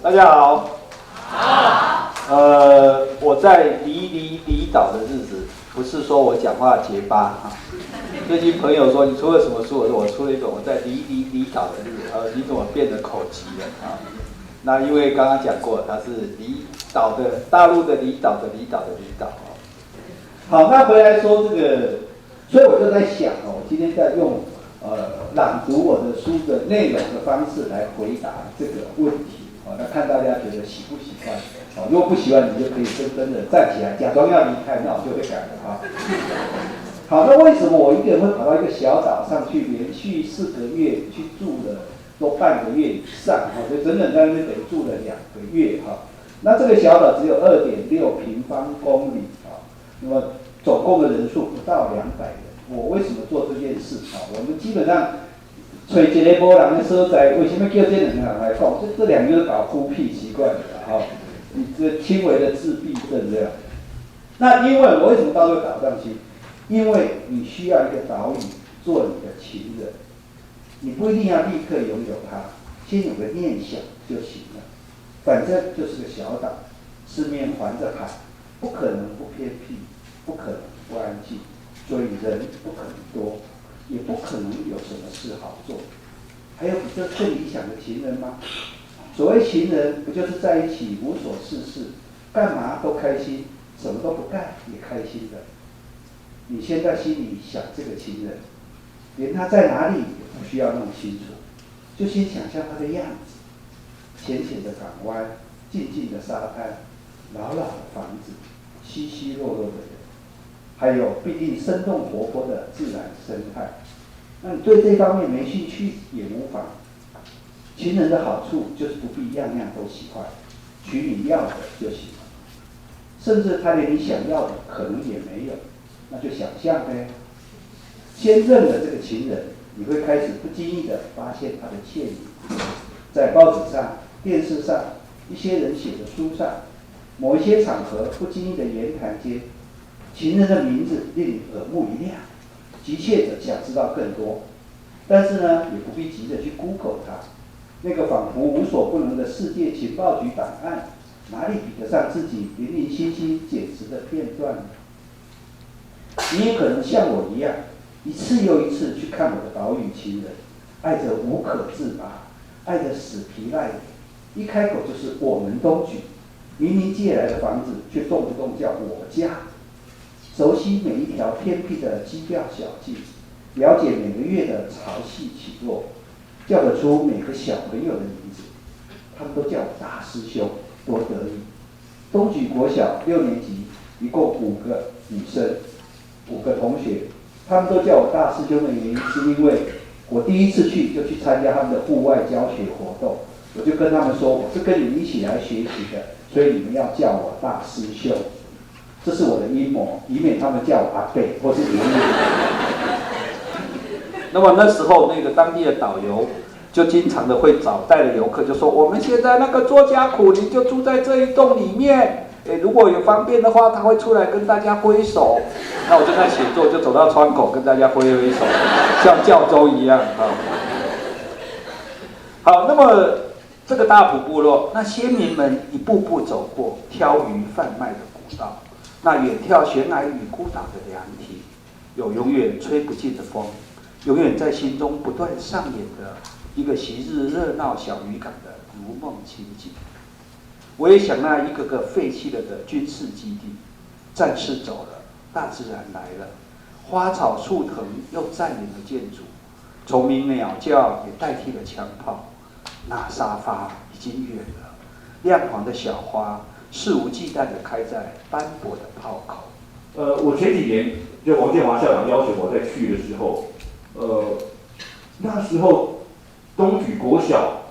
大家好。好。我在离岛的日子，不是说我讲话结巴啊。最近朋友说你出了什么书？我说我出了一本我在离岛的日子。你怎么变得口急了啊？那因为刚刚讲过，它是离岛的大陆的离岛的离岛的离岛啊。好，那回来说这个，所以我就在想我今天在用朗读我的书的内容的方式来回答这个问题。那看大家觉得喜不喜欢？如果不喜欢，你就可以真的站起来，假装要离开，那我就会改了啊。好，那为什么我一个人会跑到一个小岛上去，连续4个月去住了都半个月以上？所以整整在那边等于住了2个月哈。那这个小岛只有2.6平方公里啊，那么总共的人数不到200人。我为什么做这件事啊？我们基本上找一个无人的所在，为什么叫这2个人来讲？这2个搞孤僻习惯的哈，你这轻微的自闭症这样。那因为我为什么到这个岛上去？因为你需要一个岛屿做你的情人，你不一定要立刻拥有它，先有个念想就行了。反正就是个小岛，四面环着海，不可能不偏僻，不可能不安静，所以人不可能多，也不可能有什么事好做。还有比这更理想的情人吗？所谓情人，不就是在一起无所事事，干嘛都开心，什么都不干也开心的？你先在心里想这个情人，连他在哪里也不需要弄清楚，就先想象他的样子：浅浅的港湾，静静的沙滩，老老的房子，稀稀落落的人，还有必定生动活泼的自然生态。那你对这方面没兴趣也无妨。情人的好处就是不必样样都喜欢，取你要的就行了。甚至他连你想要的可能也没有，那就想象呗。先认了这个情人，你会开始不经意地发现他的倩影，在报纸上、电视上、一些人写的书上，某一些场合不经意的言谈间，情人的名字令你耳目一亮，急切地想知道更多。但是呢，也不必急着去 Google 它，那个仿佛无所不能的世界情报局档案，哪里比得上自己零零星星捡拾的片段呢？你也可能像我一样，一次又一次去看我的岛屿情人，爱着无可自拔，爱着死皮赖脸，一开口就是我们东举，明明借来的房子，却动不动叫我家，熟悉每一条偏僻的基调小径，了解每个月的潮汐起落，叫得出每个小朋友的名字，他们都叫我大师兄，多得意。东举国小6年级一共5个女生，5个同学，他们都叫我大师兄的原因，是因为我第一次去就去参加他们的户外教学活动，我就跟他们说，我是跟你们一起来学习的，所以你们要叫我大师兄。这是我的阴谋，以免他们叫我阿伯或是爷爷。那么那时候那个当地的导游就经常的会找带的游客，就说我们现在那个作家苦林就住在这一栋里面，如果有方便的话，他会出来跟大家挥手。那我就在写作，就走到窗口跟大家挥挥手，像教州一样啊。好，那么这个大埔部落，那先民们一步步走过挑鱼贩卖的古道，那远眺悬崖与孤岛的凉亭，有永远吹不尽的风，永远在心中不断上演的一个昔日热闹小渔港的如梦情景。我也想那一个个废弃了的军事基地，战士走了，大自然来了，花草树藤又占领了建筑，虫鸣鸟叫也代替了枪炮，那沙发已经远了，亮黄的小花肆无忌惮地开在斑驳的炮口。我前几年就王建华校长邀请我再去的时候，那时候东举国小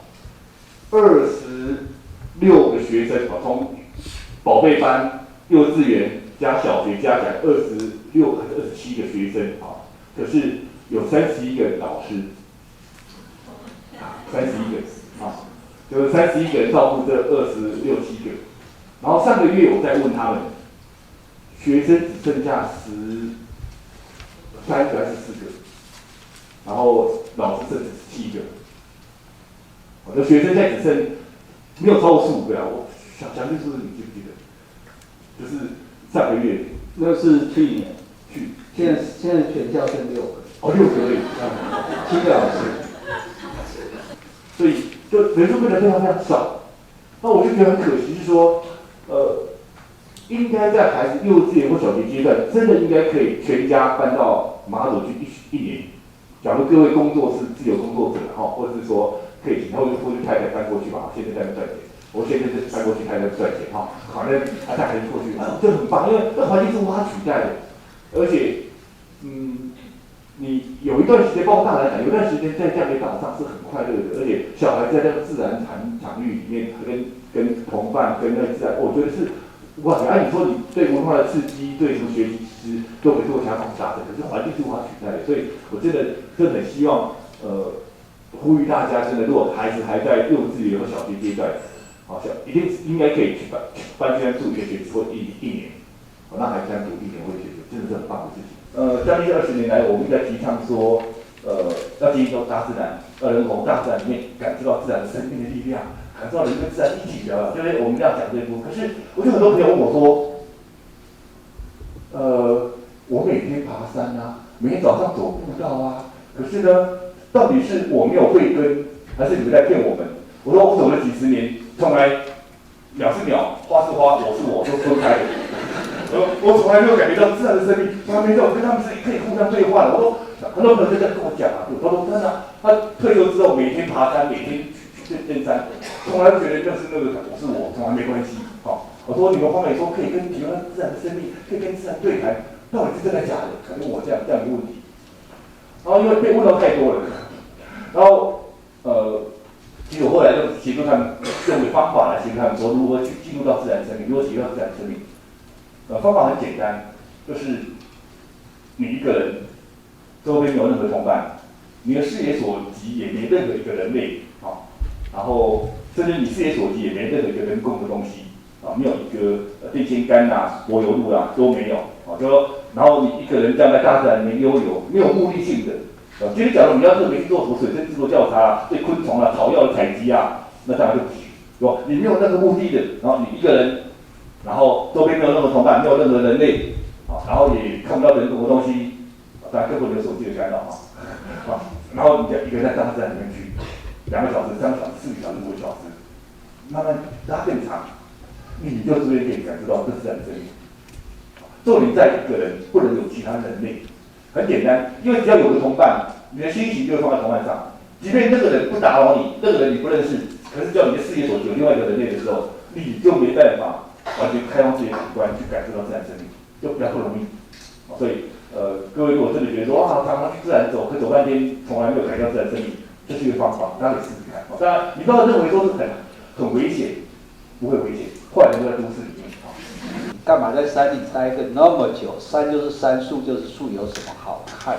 26个学生，从宝贝班、幼稚园加小学加起来26还是27个学生啊，可是有31个老师，31个啊，就是31个人照顾这26、7个，然后上个月我再问他们，学生只剩下13个还是14个，然后老师剩17个，我的学生现在只剩没有超过15个啊，我详细数字你记不记得？就是上个月，那是去年，去现在全校剩6个，哦6个而已7个老师，所以就人数变得非常非常少。那我就觉得很可惜，是说，应该在孩子幼稚园或小学阶段，真的应该可以全家搬到马祖去一年。假如各位工作是自由工作者哈，或者是说可以请他或者太太搬过去吧，现在在那赚钱，我现在是搬过去太太赚钱哈，反正带孩子过去，这很棒，因为那环境是无法取代的，而且，你有一段时间，包括大人讲，有一段时间在这样的岛上是很快乐的，而且小孩在那个自然场域里面，跟同伴跟那个自然，我觉得是。哇，你说你对文化的刺激，对什么学习，其实都可以做强放大的，可是环境是无法取代的，所以我真的很希望，呼吁大家，真的，如果孩子还在幼稚园和小学阶段，好像一定应该可以去搬居然住1个学期或一年，让孩子这样读1年或1学期，真的是很棒的事情。将近20年来，我们在提倡说，要接受大自然，人从大自然里面感受到自然生命的力量。感受到人跟自然一体的，就是我们要讲这一步。可是，我就很多朋友问我说，我每天爬山啊，每天早上走步道啊，可是呢，到底是我没有慧根，还是你们在骗我们？我说我走了几十年，从来鸟是鸟，花是花，我是我，都分开的。我从来没有感觉到自然的生命，从来没有跟他们是可以互相对话的。我说很多朋友就在跟我讲啊，他说真的，他退休之后每天爬山，每天去登山。从来不觉得就是那个我是我，从来没关系。好，我说你们方美说可以跟体会自然的生命，可以跟自然对谈，到底是真的假的？可能我这样一个问题。然后因为被问到太多了，然后其实我后来就协助他们用方法来协助他们说如何去进入到自然生命，如何体会到自然生命。方法很简单，就是你一个人周边没有任何同伴，你的视野所及也没任何一个人类，好，然后。甚至你视野所及也没任何一个人工的东西啊，没有一个电线杆啊、柏油路啊都没有啊，就说，然后你一个人这样在大自然里面悠游，没有目的性的。今天假如你要特别去做什么水生制作调查、对昆虫啊、草药的采集啊，那当然就不行，对吧？你没有任何目的的，然后你一个人，然后周边没有任何同伴，没有任何人类啊，然后也看不到人工的东西，当然更不能有手机的干扰啊，然后你就一个人在大自然里面去。2个小时、3个小时、4个小时、5个小时，慢慢拉更长，你就逐渐可以感受到这自然生命。重点在一个人，不能有其他人类。很简单，因为只要有个同伴，你的心情就会放在同伴上。即便那个人不打扰你，那个人你不认识，可是只要你的视野所及有另外一个人类的时候，你就没办法完全开放自己的感官去感受到自然生命，就比较不容易。所以各位如果真的觉得说常常去自然走，可走半天从来没有感觉到自然生命。这是一个方法，大家可以试试看。当然，你不要认为说是很危险，不会危险，坏人都在都市里面。干嘛在山里待个那么久？山就是山，树就是树，有什么好看？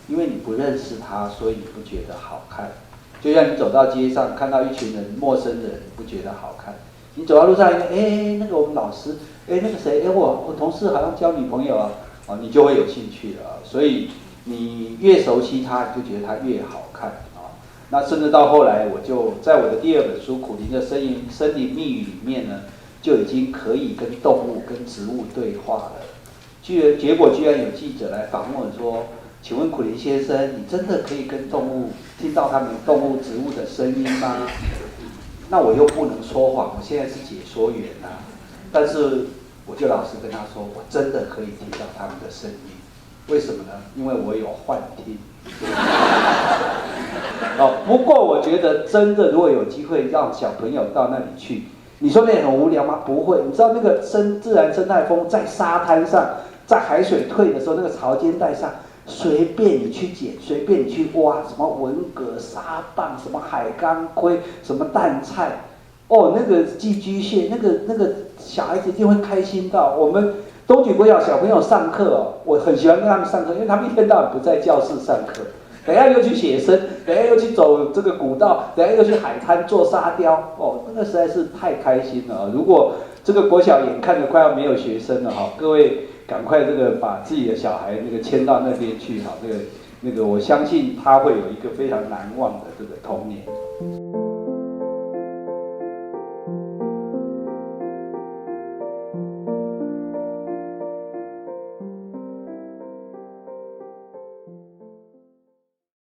因为你不认识它，所以你不觉得好看。就像你走到街上，看到一群人陌生人，你不觉得好看。你走到路上，那个我们老师，那个谁，我同事好像交女朋友啊，你就会有兴趣了。所以你越熟悉它，你就觉得它越好看。那甚至到后来，我就在我的第2本书《苦苓的森林密语》里面呢，就已经可以跟动物、跟植物对话了。结果居然有记者来访问说：“请问苦苓先生，你真的可以跟动物听到他们动物、植物的声音吗？”那我又不能说谎，我现在是解说员啊。但是我就老实跟他说，我真的可以听到他们的声音。为什么呢？因为我有幻听。不过我觉得真的，如果有机会让小朋友到那里去，你说那很无聊吗？不会。你知道那个自然生态风在沙滩上，在海水退的时候，那个潮间带上，随便你去捡，随便你去挖，什么文蛤、沙蚌，什么海钢盔，什么淡菜，那个寄居蟹，那个小孩子一定会开心到。我们东莒国小小朋友上课我很喜欢跟他们上课，因为他们一天到晚不在教室上课。等一下又去写生，等一下又去走这个古道，等一下又去海滩做沙雕，那个实在是太开心了。如果这个国小眼看着快要没有学生了各位赶快这个把自己的小孩那个迁到那边去那个我相信他会有一个非常难忘的这个童年。